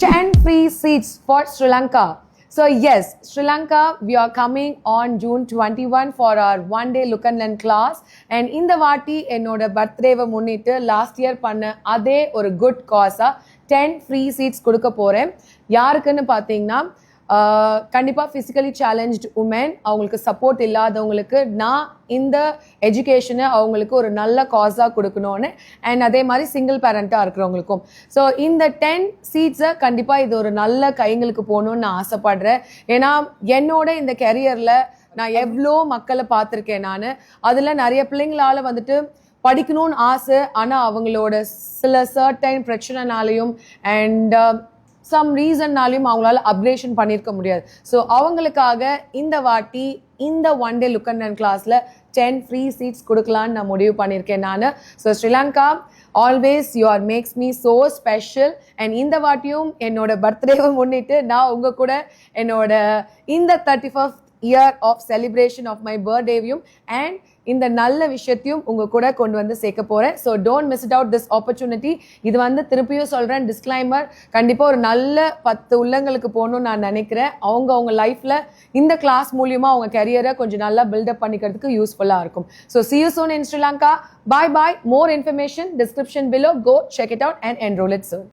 10 free seats for Sri Lanka. So yes, Sri Lanka, we are coming on June 21 for our one-day look and learn class. And in the vaati ennoda birthday முன்னிட்டு last year பண்ண அதே ஒரு good cause 10 free seats கொடுக்க போறேன். யாருக்குன்னு பார்த்தீங்கன்னா கண்டிப்பாக physically challenged woman, அவங்களுக்கு சப்போர்ட் இல்லாதவங்களுக்கு நான் இந்த எஜுகேஷனை அவங்களுக்கு ஒரு நல்ல காஸாக கொடுக்கணும்னு, அண்ட் அதே மாதிரி சிங்கிள் பேரண்ட்டாக இருக்கிறவங்களுக்கும். ஸோ இந்த 10 சீட்ஸை கண்டிப்பாக இது ஒரு நல்ல கைங்களுக்கு போகணுன்னு நான் ஆசைப்படுறேன். ஏன்னா என்னோட இந்த கெரியரில் நான் எவ்வளோ மக்களை பார்த்துருக்கேன். நான் அதில் நிறைய பிள்ளைங்களால் வந்துட்டு படிக்கணும்னு ஆசை, ஆனால் அவங்களோட சில சர்டைன் பிரச்சனைனாலையும் அண்ட் சம் ரீசன்னாலையும் அவங்களால அப்கிரேஷன் பண்ணியிருக்க முடியாது. ஸோ அவங்களுக்காக இந்த வாட்டி இந்த one day look and learn கிளாஸில் 10 ஃப்ரீ சீட்ஸ் கொடுக்கலான்னு நான் முடிவு பண்ணியிருக்கேன் நான். So Sri Lanka always you are makes me so special. And இந்த வாட்டியும் என்னோட பர்த்டேவை முன்னிட்டு நான் உங்கள் கூட என்னோட இந்த 31st year of celebration of my birthday-யும் and இந்த நல்ல விஷயத்தையும் உங்க கூட கொண்டு வந்து சேர்க்க போறேன். So don't miss it out this opportunity. இது வந்து திருப்பியும் சொல்றேன், டிஸ்க்ளைமர், கண்டிப்பாக ஒரு நல்ல 10 உள்ளங்களுக்கு போகணும்னு நான் நினைக்கிறேன். அவங்க லைஃப்ல இந்த கிளாஸ் மூலியமா அவங்க கரியரை கொஞ்சம் நல்லா பில்டப் பண்ணிக்கிறதுக்கு யூஸ்ஃபுல்லா இருக்கும். So see you soon in Sri Lanka. Bye bye. More information description below. Go check it out and enroll it soon.